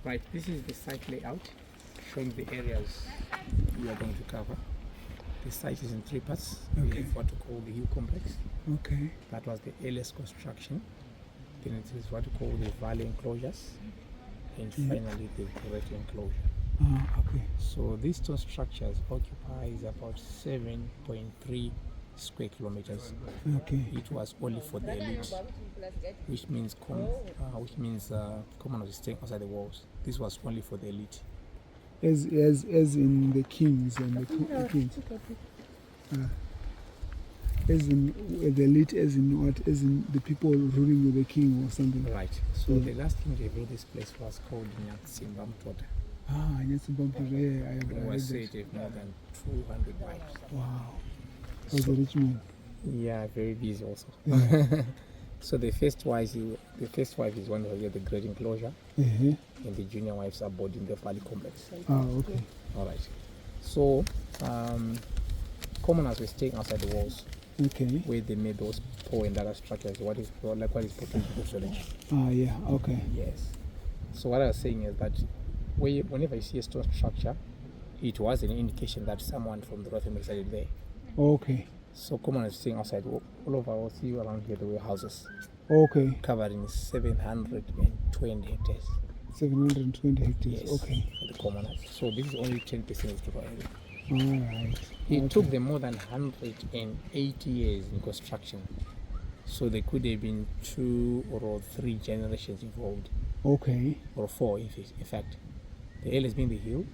Right, this is the site layout showing the areas we are going to cover. The site is in 3 parts. We have what we call the hill complex. Okay. That was the earliest construction. Then it is what we call the valley enclosures. And finally the Great Enclosure. Okay. So these two structures occupies about 7.3 square kilometers. Okay. It was only for the elite, which means commoners staying outside the walls. This was only for the elite. As in the kings and the kings. As in the elite, as in what? As in the people ruling with the king or something. Right. So the last king they built this place was called Great Zimbabwe. Great Zimbabwe. I It was said to have more than 200 wives. Wow. He was a rich man. Yeah, very busy also. So the first wife is one who had the Great Enclosure, and the junior wives are both in the valley complex. Okay. All right. So commoners were staying outside the walls. Okay. Where they made those poor and other structures. What is portrayed in the village. Yeah. Okay. Yes. So what I was saying is that whenever you see a stone structure, it was an indication that someone from the royal family resided there. Okay. So commoners staying outside all over, we'll see around here, there were houses. Okay. Covering 720 hectares. 720 hectares. Yes, Okay. for the commoners. So this is only 10% of the area. All right. It took them more than 180 years in construction. So there could have been 2 or 3 generations involved. Okay. Or 4, in fact. The earliest being the hill,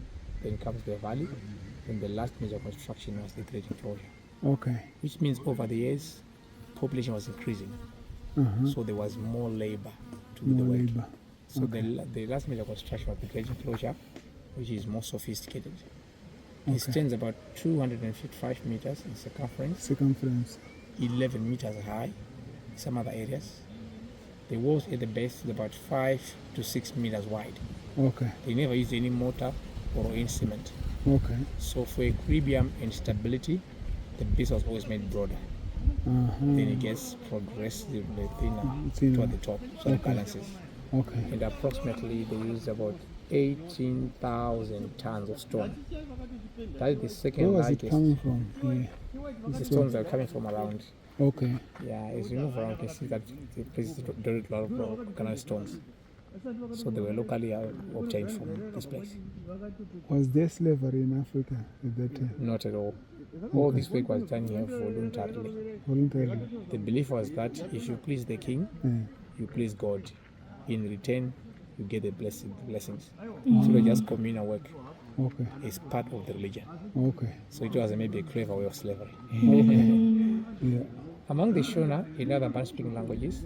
then comes the valley, then the last major construction was the Great Enclosure. Okay. Which means over the years, population was increasing. So there was more labor to do the work. Labor. So the last major construction was the Great Enclosure, which is more sophisticated. It stands about 255 meters in circumference. 11 meters high in some other areas. The walls at the base is about 5 to 6 meters wide. Okay. They never used any mortar or any cement. Okay. So for equilibrium and stability, the base was always made broader. Then it gets progressively thinner toward the top, so it balances. Okay. And approximately they used about 18,000 tons of stone. That is the second largest. Where was it coming from? The stones are coming from around. Okay. Yeah, as you move around, you can see that the place is dotted a lot of organized stones. So they were locally obtained from this place. Was there slavery in Africa at that time? Not at all. All this work was done here voluntarily. Voluntarily. The belief was that if you please the king, you please God. In return, you get the blessings. So it was just communal work. Okay. It's part of the religion. Okay. So it was maybe a clever way of slavery. Yeah. Among the Shona, in other Ban-speaking languages,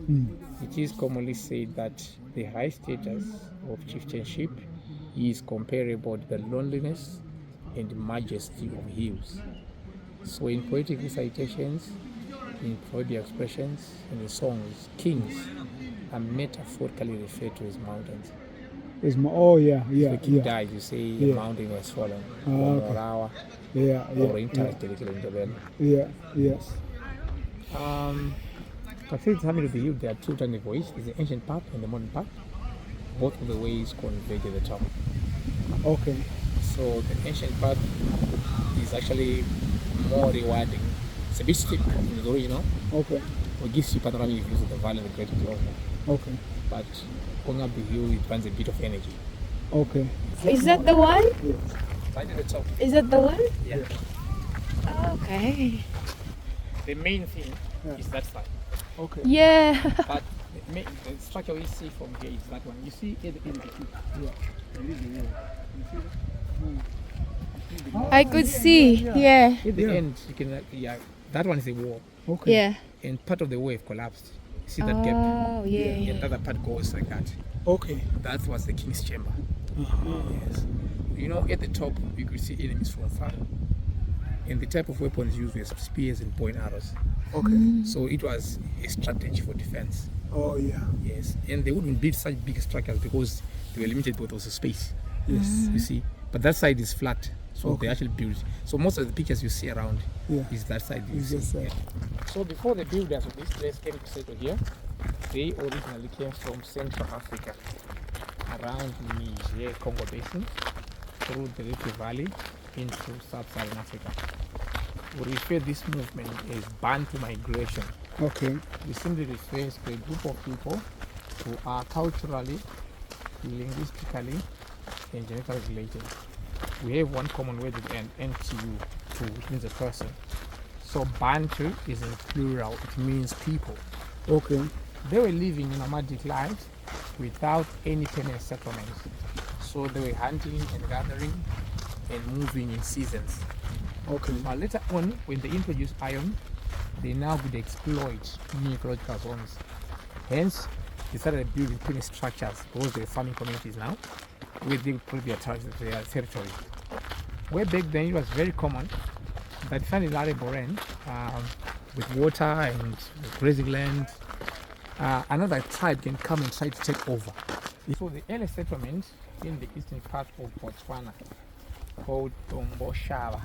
it is commonly said that the high status of chieftainship is comparable to the loneliness and majesty of hills. So in poetic recitations, in proverbial expressions, and in songs, kings are metaphorically referred to as mountains. Yeah. If the king died, you say the mountain has fallen. Or Morawa. Or Interstellar. Yes. Consider having to believe there are 2 tiny ways. There's the ancient path and the modern path. Both of the ways converge at the top. Okay. So the ancient path is actually more rewarding. It's a bit steep in the original. Okay. It gives you panoramic views of the valley and the Great Enclosure. Okay. But going up the hill, it runs a bit of energy. Okay. Is that the one? Yes. Right at the top. Is that the one? Yeah. Okay. The main thing is that side. Okay. Yeah. But the structure we see from here is that one. You see at the end of the peak. There is the wall. You see that? I could see. Yeah. At the end, you can that one is the wall. Okay. Yeah. And part of the wave collapsed. See that gap? Oh, yeah. And the other part goes like that. Okay. That was the king's chamber. Yes. You know, at the top, you could see enemies from far. And the type of weapons used were spears and bow and arrows. Okay. So it was a strategy for defense. Oh, yeah. Yes. And they wouldn't build such big structures because they were limited with also space. Yes. You see? But that side is flat. So they actually built. So most of the pictures you see around is that side. So before the builders of this place came to settle here, they originally came from Central Africa. around Niger, Congo Basin, through the Rift Valley into sub-Saharan Africa. We refer this movement as Bantu migration. Okay. This simply refers to a group of people who are culturally, linguistically, and genetically related. We have one common word with an NTU, too, which means a person. So Bantu is in plural, it means people. Okay. They were living nomadic lives without any permanent settlements. So they were hunting and gathering and moving in seasons. Okay. But later on, when they introduced iron, they now would exploit new ecological zones. Hence, they started building permanent structures, because they were farming communities now, where they would put their territory. Way back then, it was very common that found in arable land with water and grazing land, another tribe can come and try to take over. So the early settlement in the eastern part of Botswana, called Tomboshaba.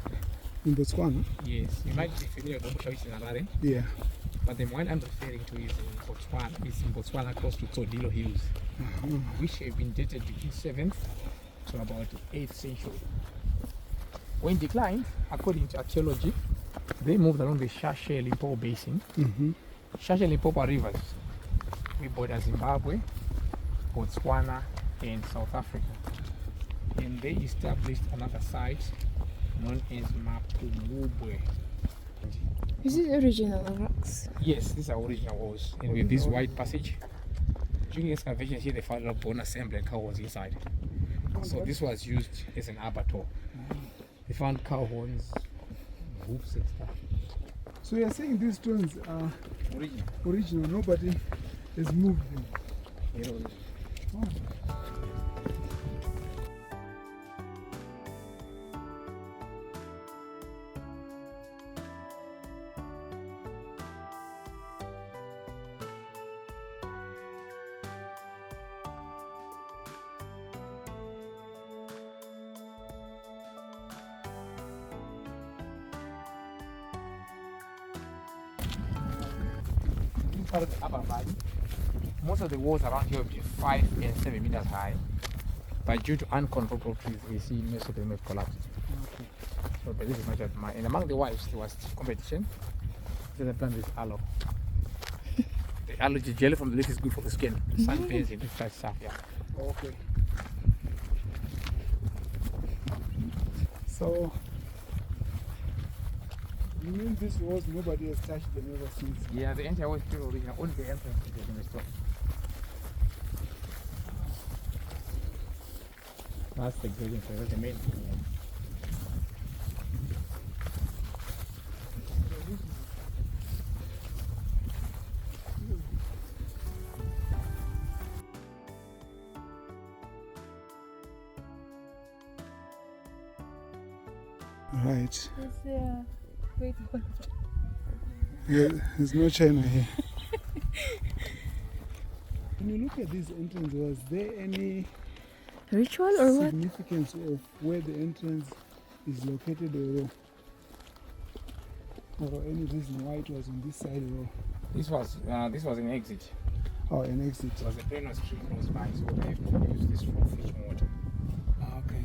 In Botswana? Yes, you might be familiar with Tomboshaba, it's in Harare. Yeah. But the one I'm referring to is in Botswana. It's in Botswana, close to Tsodilo Hills, which have been dated between 7th to about the 8th century. When declined, according to archaeology, they moved along the Shashe Limpopo Basin. Shashe Limpopo rivers. We border Zimbabwe, Botswana, and South Africa. And they established another site known as Mapungubwe. Is it original rocks? Yes, these are original walls. And with this white passage, during excavations here, they found a bone assembly and cow was inside. So this was used as an abattoir. They found cow horns, hoops and stuff. So you're saying these stones are original, nobody has moved them? Yeah, Oh. part of the upper valley. Most of the walls around here will be 5 and 7 meters high, but due to uncontrollable trees, we see most of them have collapsed. Okay. So there is much of mine. And among the wives, there was competition. So the plant is aloe. The aloe jelly from the leaf is good for the skin. Sun pains and such stuff. Yeah. Okay. So, you mean this walls nobody has touched them ever since? Yeah, the entire wall is still original. Only the entrance is in the store. That's the grading, so that's the main thing. Right. It's a great one. Yeah, there's no China here. When you look at this entrance, was there any Ritual or what? significance of where the entrance is located, or any reason why it was on this side, or This was an exit. an exit? It was a drainage stream close by, so they have to use this for fetching water. Okay.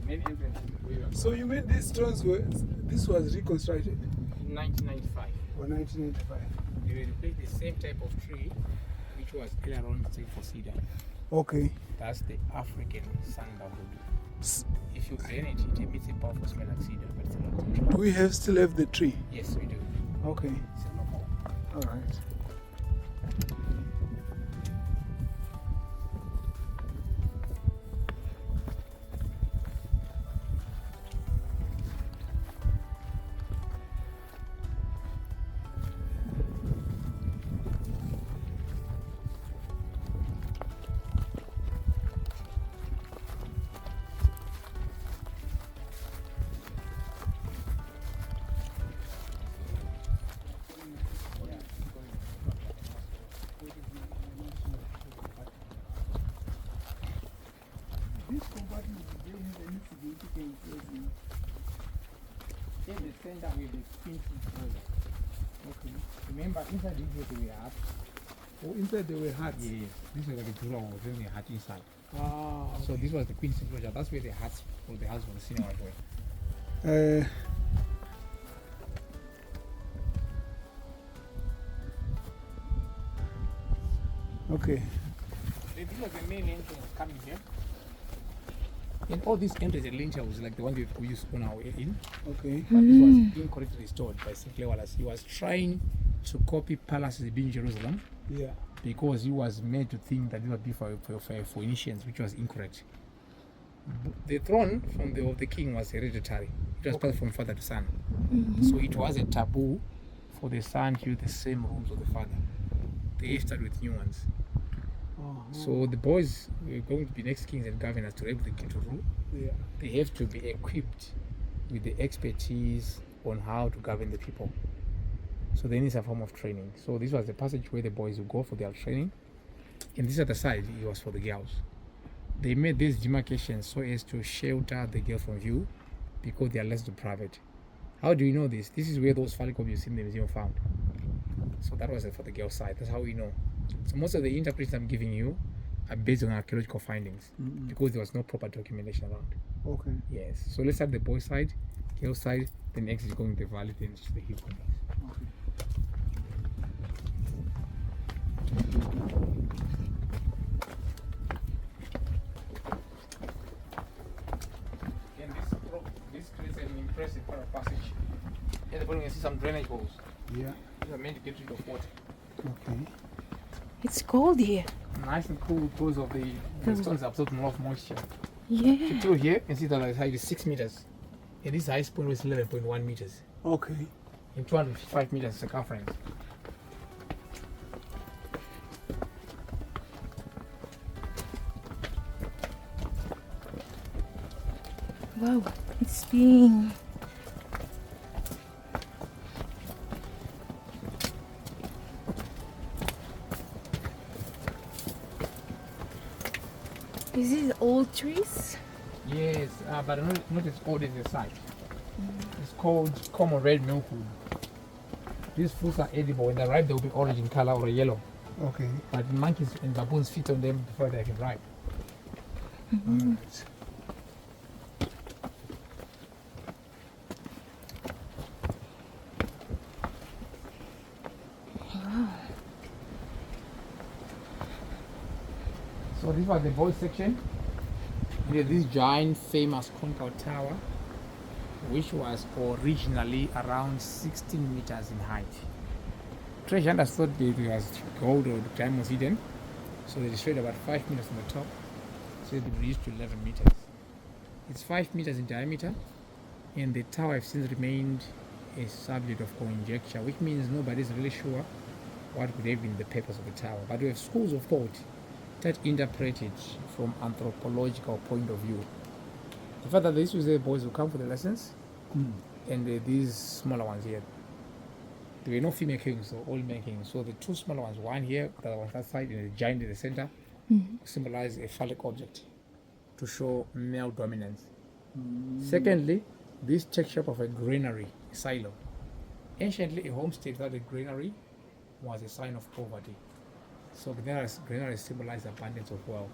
The main entrance is the way up. So you mean these stones this was reconstructed In 1995, or 1995? they replaced the same type of tree which was aileron tree for cedar. Okay. That's the African sandalwood. If you drain it, it emits a powerful smell like cedar, but it's a local tree. Do we still have the tree? Yes, we do. Okay. It's a local. All right. This compartment, do they have any significance as in? In the center with the pink folder. Okay. Remember, inside this gate we have Oh, inside there were huts. Yes, this was like a dura was having a hut inside. Ah, So this was the Queen's enclosure. That's where the huts or the house for the cinema were. Okay. This was the main entrance coming here. And all these entries and lintel was like the one we used on our way in. Okay. But this was incorrectly restored by Sinclair Wallace. He was trying to copy palaces in Jerusalem Yeah. because he was made to think that it would be for Phoenicians, which was incorrect. The throne of the king was hereditary. It was passed from father to son. So it was a taboo for the son to use the same rooms of the father. They started with new ones. So the boys were going to be next kings and governors to help the king to rule. Yeah. They have to be equipped with the expertise on how to govern the people. So they need a form of training. So this was the passage where the boys would go for their training. And this other side, it was for the girls. They made these demarcations so as to shelter the girls from view because they are less deprived. How do you know this? This is where those phallic objects in the museum found. So that was it for the girls' side. That's how we know. So most of the interpretations I'm giving you are based on archaeological findings because there was no proper documentation around. Okay. Yes. So let's start the boys' side, girls' side, then next is going to the valley, then to the hill complex. Okay. And this creates an impressive part of passage. At the bottom you can see some drainage holes. Yeah. These are meant to get rid of water. Okay. It's cold here. Nice and cool because of the stones absorb a lot of moisture. Yeah. Through here, you can see that the height is 6 meters. And this highest point was 11.1 meters. Okay. And 255 meters circumference. Wow. It's being. Is it old trees? Yes, but not as old as the site. It's called common red milkwood. These fruits are edible. When they ripe, they will be orange in color or yellow. Okay. But monkeys and baboons feed on them before they can ripe. Alright. So this was the boys section. There's this giant famous conical tower which was originally around 16 meters in height. Treasure hunters thought it was gold or the time was hidden, so they destroyed about 5 meters from the top, so it reduced to 11 meters. It's 5 meters in diameter, and the tower has since remained a subject of conjecture, which means nobody's really sure what could have been the purpose of the tower. But we have schools of thought that interpret it from anthropological point of view. The fact that these was the boys who come for the lessons, and these smaller ones here. There were no female kings, so all men kings. So the two smaller ones, one here, the other one on that side, and the giant in the center, symbolize a phallic object to show male dominance. Secondly, this takes shape of a granary, a silo. Anciently, a homestead without a granary was a sign of poverty. So granary symbolized abundance of wealth.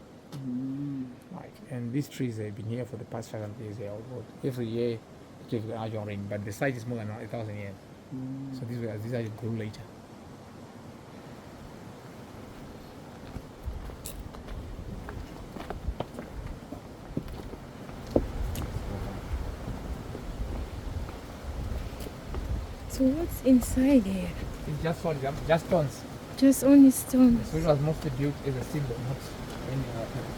Right. And these trees have been here for the past 500 years. They are old. Every year, it gives an annual rain, but the site is more than 1,000 years. So these are grew later. So what's inside here? It's just solid, just stones. Just only stones. So it was mostly built as a symbol, not any other purpose.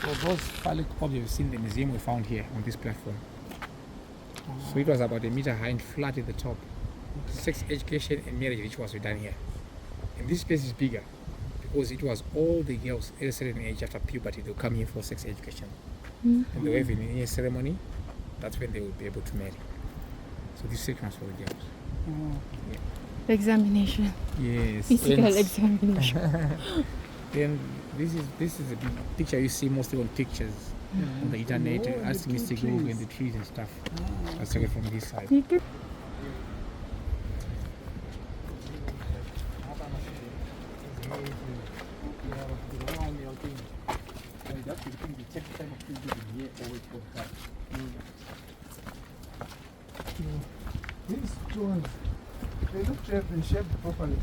So those phallic objects in the museum were found here on this platform. So it was about a meter high and flat at the top. Sex education and marriage rituals were done here. And this space is bigger because it was all the girls at a certain age after puberty, they'll come here for sex education. Mm. And they'll have a ceremony, that's when they will be able to marry. So this section was for the girls. Oh. Examination. Yes. Physical And examination. then this is a big picture you see mostly on pictures on the internet. Oh, Ask the Mr. two Google trees. and the trees and stuff. Ah. Let's take it from this side. You could- These stones, they look to have been shaped properly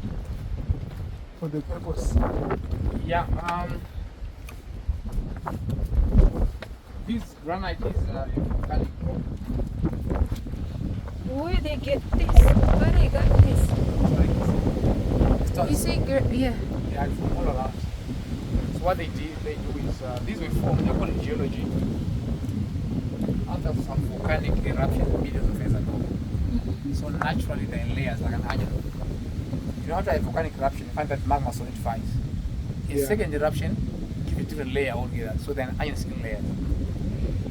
for the purpose. Yeah, this granite is volcanic rock. Where they get this? Where they got this? You say, yeah. Yeah, it's from all around. So what they do is these were formed according to geology out of some volcanic eruption millions of years ago. So naturally they're in layers like an onion. You know, after a volcanic eruption, you find that magma solidifies. A Yeah. second eruption gives a different layer altogether. So then onion skin layers,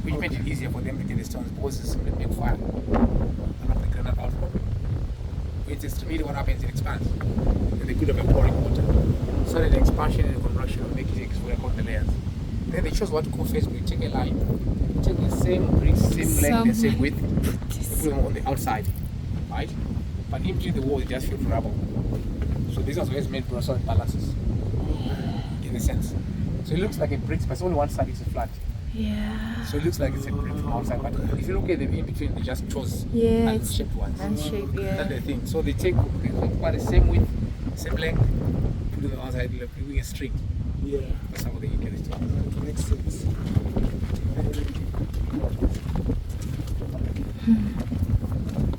which made it easier for them to get the stones because it's simply make fire. And not the granite outflow. It's extremely what happens, it expands. And they could have been pouring water. So that the expansion and the contraction will make it explode across the layers. Then they chose what to call phase. We take a line, take the same bricks, same length, and same width, and put them on the outside, right? But in between the wall, they just filled with rubble. So this was always made solid balances, in a sense. So it looks like a brick, but it's only one side is flat. Yeah. So it looks like it's a brick from outside, but if you look at them in between, they just chose Yeah, it's shaped ones. unshaped, yeah. That's the thing. So they take the same width, same length, put it on the outside, like doing a string. Yeah, That's how they get it. that makes sense.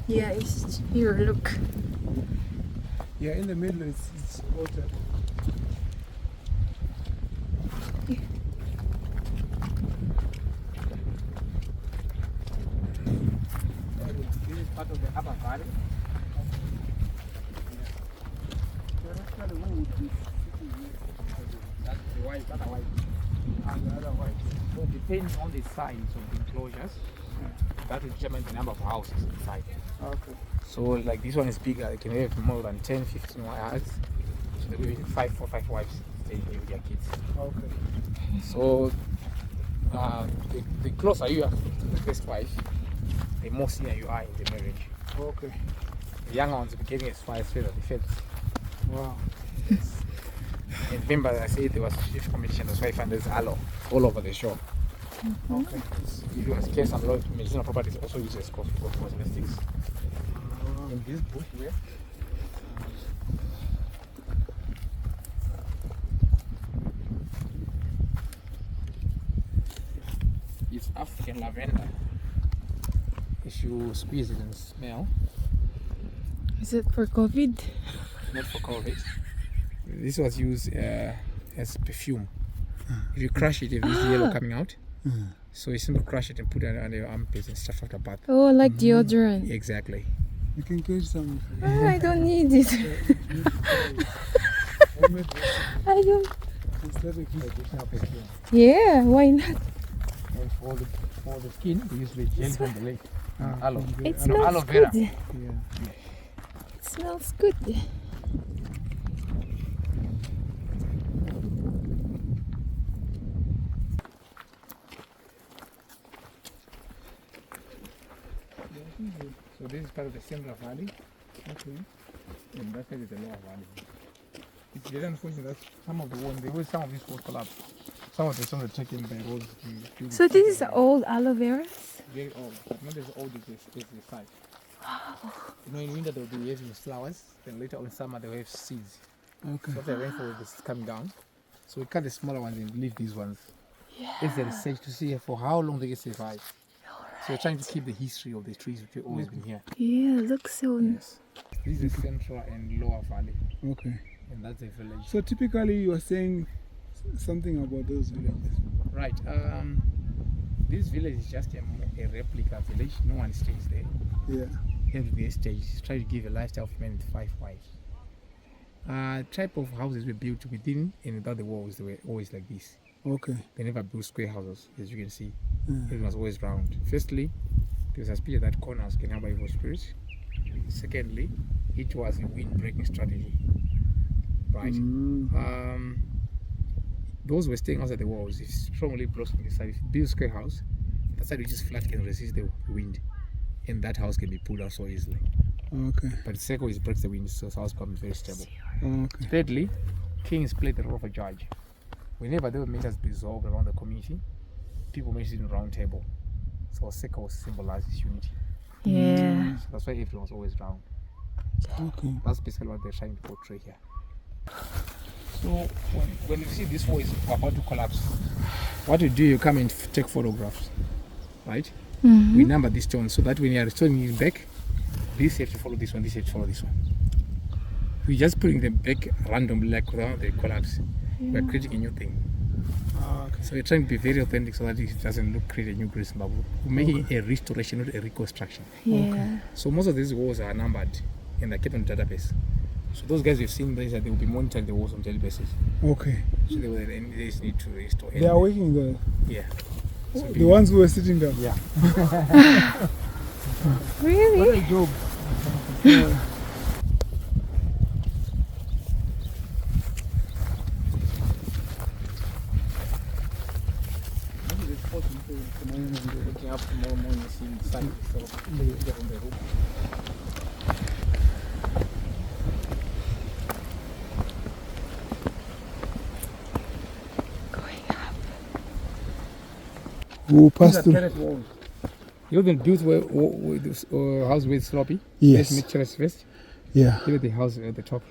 Yeah, it's here, look. Yeah, in the middle it's water. This is part of the upper valley. Theoretically, who would be sitting here? That's the white, other white. And the other white. So depending on the size of the enclosures, that will determine the number of houses inside. Okay. So like this one is bigger, it can have more than 10, 15 wives. So there will be 5 wives staying here with their kids. Okay. So the closer you are to the first wife, the more senior you are in the marriage. Okay. The younger ones will be getting as far as further the fence. Wow. And remember, I said there was shift competition, that's why I find there's aloe all over the shore. Okay. If you want to some lot of medicinal properties also used as cosmetics. In this bush here, it's African lavender. If you squeeze it and smell, Is it for COVID? not for COVID. This was used as perfume. If you crush it, it has yellow coming out. So you simply crush it and put it under your armpits and stuff after bath. Oh, like deodorant. Exactly. You can catch some. Oh, I don't need it. I don't. Additional perfume. Yeah, why not? And for the skin, we use the gel from the lake. Aloe. It No, smells aloe vera. good. Yeah. It smells good. So this is part of the Sembla Valley, Okay. and that is the lower valley. It's very unfortunate that some of the some of these walls collapse. Some of the stones are taken by roads. So this is old aloe vera? Very old, but not as old as the site. You know, in winter they'll be having flowers, then later on summer they'll have seeds. Okay. So after rainfall is coming down, so we cut the smaller ones and leave these ones. It's the research to see for how long they can survive. So we're trying to keep the history of the trees which have always been here. Yeah, looks so. Yes. This is Central and Lower Valley, Okay. and that's a village. So typically you are saying something about those villages. Right. This village is just a replica village. No one stays there. Yeah. Here to be a stage. Try to give a lifestyle of men with 5 wives. Type of houses were built within and without the walls. They were always like this. Okay. They never built square houses, as you can see. Yeah. It was always round. Firstly, there was a suspicion that corners can harbor evil spirits. Secondly, it was a wind-breaking strategy. Right? Those were staying outside the walls. It strongly blocks on the side. If you build a square house, the side which is flat can resist the wind, and that house can be pulled out so easily. Okay. But the circle is breaks the wind, so the house becomes very stable. Okay. Thirdly, kings played the role of a judge. Whenever there were matters dissolved around the community, people made it in a round table. So a circle symbolizes unity. Yeah. So that's why everyone was always round. Okay. That's basically what they're trying to portray here. So when you see this wall is about to collapse, what you do, you come and take photographs, right? We number these stones so that when you are restoring it back, this have to follow this one, this have to follow this one. We're just putting them back randomly, like without the collapse. We're creating a new thing. Okay. So we're trying to be very authentic so that it doesn't look create a new Great Zimbabwe. We're making a restoration, not a reconstruction. Yeah. So most of these walls are numbered and they're kept on the database. So those guys we've seen, they will be monitoring the walls on daily basis. Okay. So they just need to restore. They are working there. Yeah. So The ones who are sitting down. Yeah. Really? What a job. Yeah. Looking up tomorrow morning, seeing the sun. So they get on the roof. Going up. Who These passed are through? terrace walls. You know the built with this house with sloppy? Yes. Let's make terrace first. Yeah. Look at the house at the top.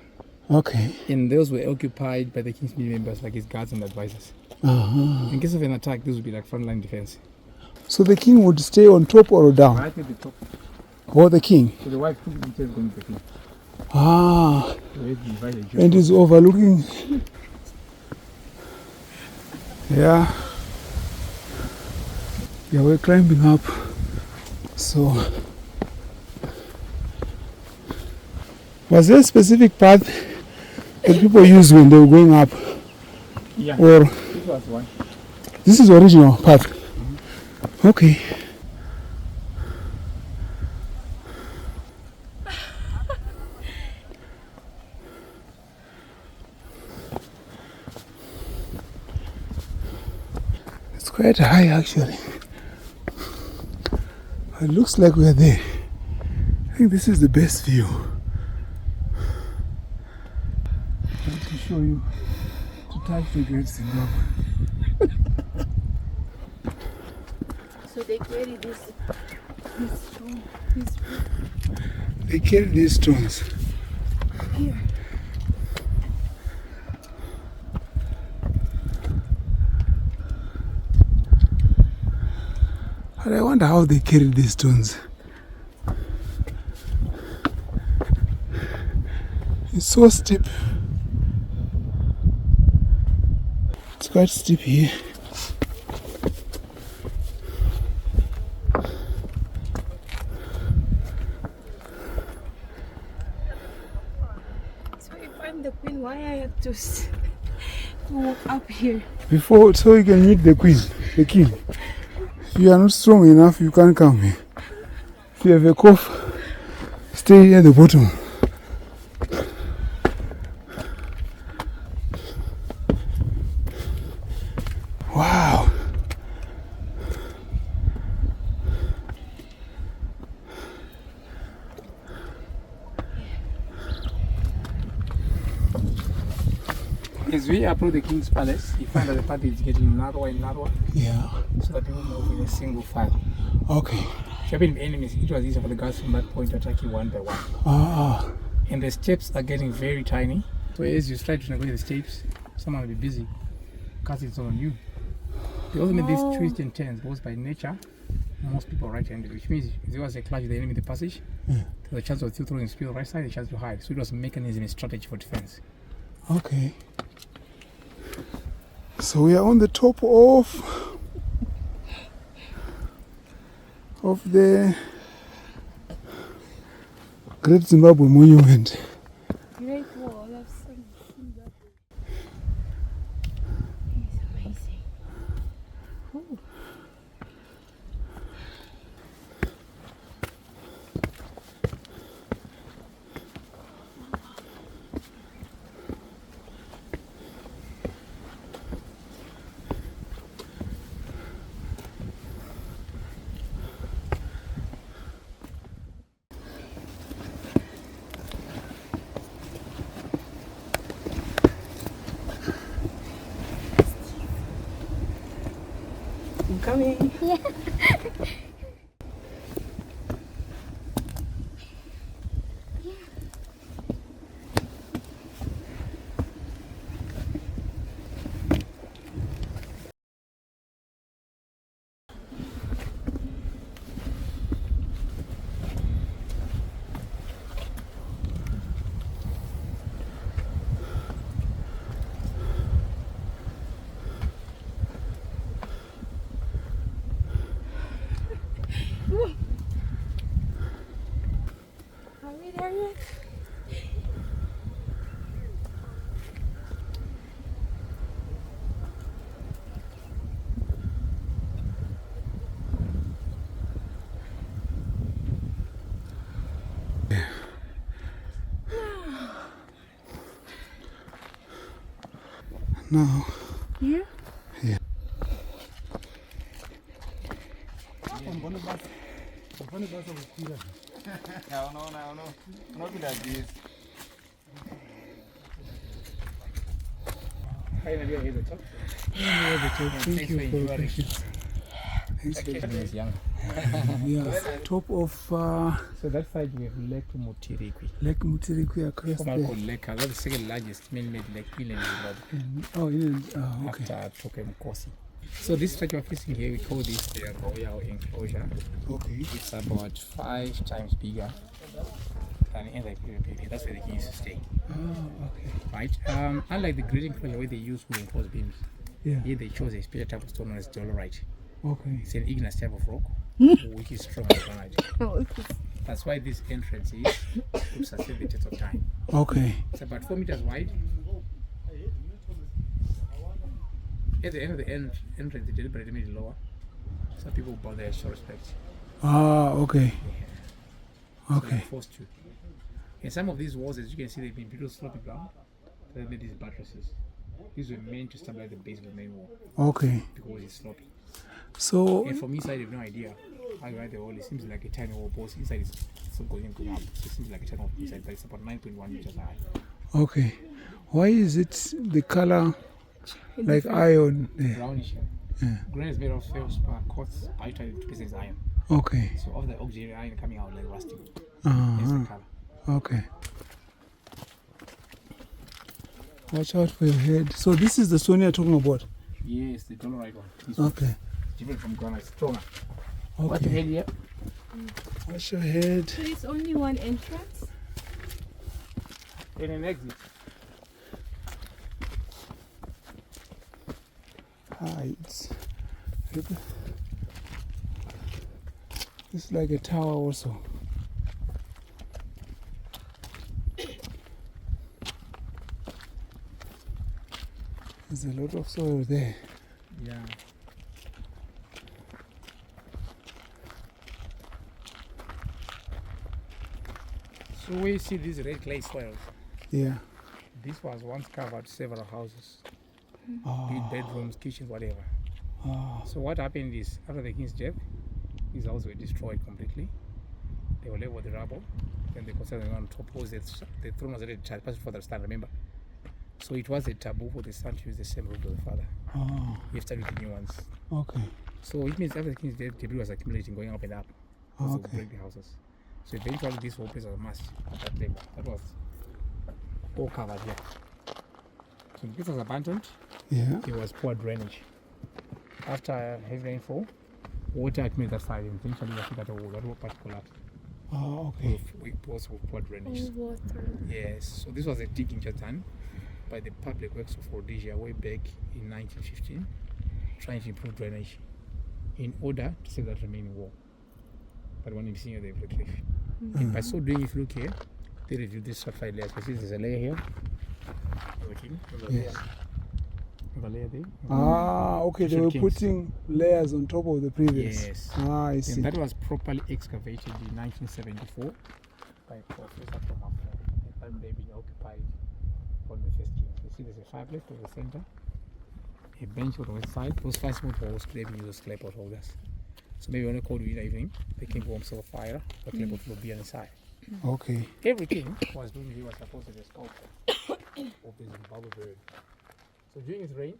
Okay. And those were occupied by the king's members, like his guards and advisors. Uh-huh. In case of an attack, this would be like frontline defense. So the king would stay on top or down? Right at the top. Or the king? So the wife took the details going to the king. Ah. So we had to divide the Jews. And is overlooking. Yeah. Yeah, we're climbing up. So, was there a specific path that people used when they were going up? Yeah. Or This was one. this is original path? Okay. It's quite high actually. It looks like we're there. I think this is the best view. I want to show you to touch the Great Zimbabwe. So they carry this stone, this They carry these stones. here. And I wonder how they carry these stones. It's so steep. It's quite steep here. So if I'm the queen, why I have to walk up here? Before, so you can meet the queen, the king. If you are not strong enough, you can't come here. If you have a cough, stay at the bottom. Wow. As we approach the king's palace, you find that the path is getting narrower and narrower, Yeah. so that people move in a single file. Okay. If you have been enemies, it was easier for the guards from that point to attack you one by one. Ah. And the steps are getting very tiny. So as you try to negotiate the steps, someone will be busy casting it on you. They also made these twists and turns because by nature, most people are right-handed, which means if there was a clash with the enemy in the passage, there's a chance of you throwing spear right side, a chance to hide. So it was a mechanism and strategy for defense. Okay. So we are on the top of the Great Zimbabwe Monument. Great wall of coming. Yeah. Are we there yet? Now, Here? yeah. Finally, here's the top. Thank you for your patience. Thanks for It's young. yeah, top of So that side we have Lake Mutirikwi. Lake Mutirikwi across Former there. called Lake, that's the second largest man-made lake in Zimbabwe Oh, okay. after Tokemukosi. So this stretch we're facing here, we call this the Royal Enclosure. Okay. It's about 5 times bigger than any other period. That's where the king used to stay. Oh, okay. Right? Unlike the Great Enclosure where they use wooden cross beams, Yeah. here they chose a special type of stone known as dolerite. Okay. It's an igneous type of rock, which is strong as granite. Oh, That's why this entrance is to sustain the test of time. Okay. It's about 4 meters wide. At the end of the entrance, they deliberately made it lower, so people bow their show respect. Ah, okay. So Okay. they're forced to. And some of these walls, as you can see, they've been built sloping down. So they made these buttresses. These were meant to stabilize the base of the main wall Okay. because it's sloping. So, And from inside, you have no idea how you write the wall. It seems like a tiny wall, but inside is still going up. So it seems like a tiny wall inside, but it's about 9.1 meters high. okay. Why is it the color like iron there? Brownish. Yeah. Granite is made of feldspar, quartz, biotin, 2% iron. Okay. So all the auxiliary iron coming out like rusty. That's the color. Okay. Watch out for your head. So this is the stone you're talking about? Yes, the dolerite one. This one. Okay. Different from granite, stronger. Watch your Okay. head here. Watch your head. so it's only one entrance? And an exit. It's like a tower also. There's a lot of soil there. Yeah. So where you see these red clay soils, Yeah. this was once covered several houses, be it Ah, bedrooms, kitchens, whatever. ah, So what happened is, after the king's death, these houses were destroyed completely. They were left with the rubble. Then they considered on top was the throne was already passed for the son, remember? So it was a taboo for the son to use the same robe of the father. ah, He started with the new ones. okay. So it means after the king's death, debris was accumulating, going up and up. Also Okay. break the houses. So eventually this whole place was masked at that level. That was all covered here. So the place was abandoned. Yeah. It was poor drainage. After heavy rainfall, water accumulated that side and eventually I think that whole part collapsed. Ah, okay. It was with poor drainage. Water. Yes, so this was a digging just done by the Public Works of Rhodesia way back in 1915, trying to improve drainage in order to save that remaining wall. But when you're seeing the cliff. And by so doing, if you look here, they reviewed this stratified layers. You see there's a layer here. Looking, there's a Yes. layer. There's a layer there. Ah, okay. They were Kings. putting layers on top of the previous. Yes. Ah, I see. And that was properly excavated in 1974 by Professor from Africa. At the time they've been occupied on the first king. You see there's a fireplace at the center, a bench on the west side. Those 5 small walls could have been used as clay pot holders. So maybe on a cold winter evening, they came warm of fire, the clay pot will be on the side. Okay. Everything was doing here was supposed to be a sculpture of the Zimbabwe bird. So during its reign,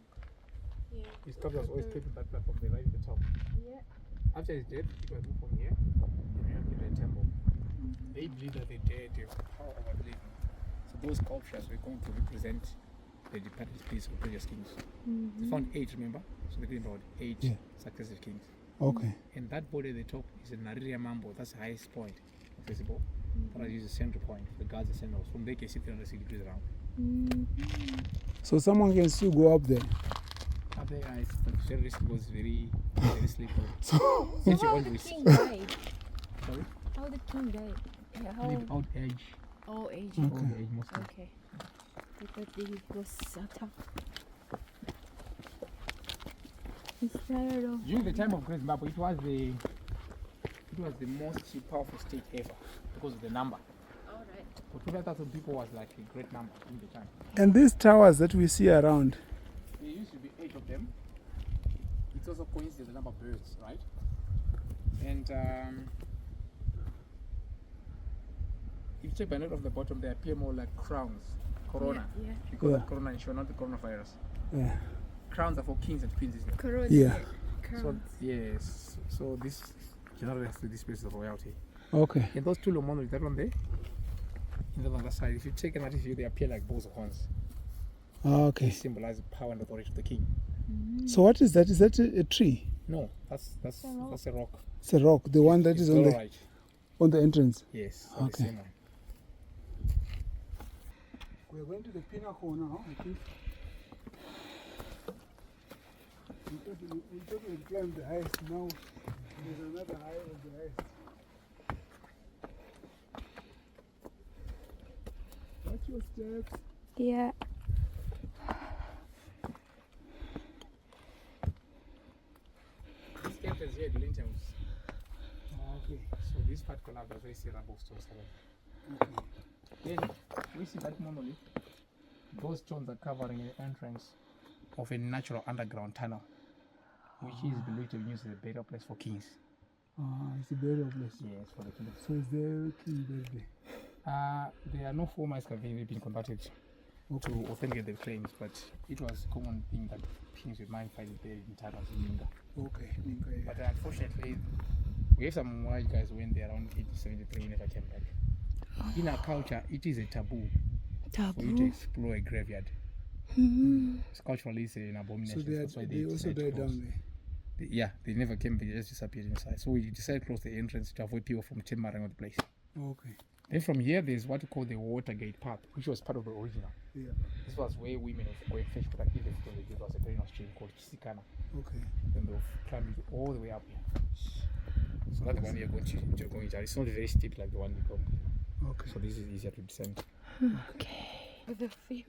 Yeah. his sculpture was always kept that platform they right at the top. Yeah. After his death, it was moved from here and relocated to the temple. They believe that the dead have power over the living. So those sculptures were going to represent the departed spirits of previous kings. They found 8, remember? So they claim about 8 successive kings. Okay. And that body at the top is a Nariria Mambo. That's the highest point visible. That is the center point. The guards are center. From there you can see 360 degrees around. So someone can still go up there. Up there, but very risky because very slippery. So Since you How want the risk. king died? Sorry? How the king died? Yeah, how? Live out age. Oh, age. Old age mostly. Okay. I thought he was attacked. He's tired of. During the time of Great Zimbabwe, it was the most powerful state ever because of the number. Alright. For 200,000 people was like a great number in the time. and these towers that we see around. There used to be 8 of them. It's also coincident the number of birds, right? And if you check by note of the bottom, they appear more like crowns, corona. Yeah. We call Yeah. it corona ensure, not the coronavirus. Yeah. Crowns are for kings and queens, isn't it? Corona. Yeah. So Crowns. yes, so this generally has to this place of royalty. Okay. And those 2 monoliths, that one there, and the other side, if you take an view, they appear like bows of horns. They Okay. symbolize the power and authority of the king. So what is that? Is that a tree? No, that's a rock. It's a rock. The one that It's is on the dolomite. entrance. Yes, Okay. the same one. We're going to the pinnacle now, I think. We thought we'd climb the highest. Now there's another high of the highest. Watch your steps. Yeah. This entrance here, the lintels. Okay. So this part collapsed, that's why you see rubble stones around. Okay. Then we see that monolith. Those stones are covering an entrance of a natural underground tunnel, which is believed to be used as a burial place for kings. It's a burial place. Yes, for the kings. So is there king buried there? There are no formal excavations being conducted to authenticate the claims, but it was a common thing that kings would mind finding buried in tunnels in Minga. Okay. Minka, yeah. But unfortunately, we have some white guys who went there around 1873 never came back. In our culture, it is a taboo for you to explore a graveyard. It's culturally it's an So abomination. That's why they also decided to died close. down there. Yeah, they never came back, they just disappeared inside. So we decided to close the entrance to avoid people from timbering the place. Okay. Then from here, there's what we call the Watergate path, which was part of the original. Yeah. This was where women were fetched for like the food. It was a perennial stream called Kisikana. Okay. Then they'll climb it all the way up here. So that's the one you're going to. It's not very steep like the one you go. Okay. So this is easier to descend. Okay. With the feet.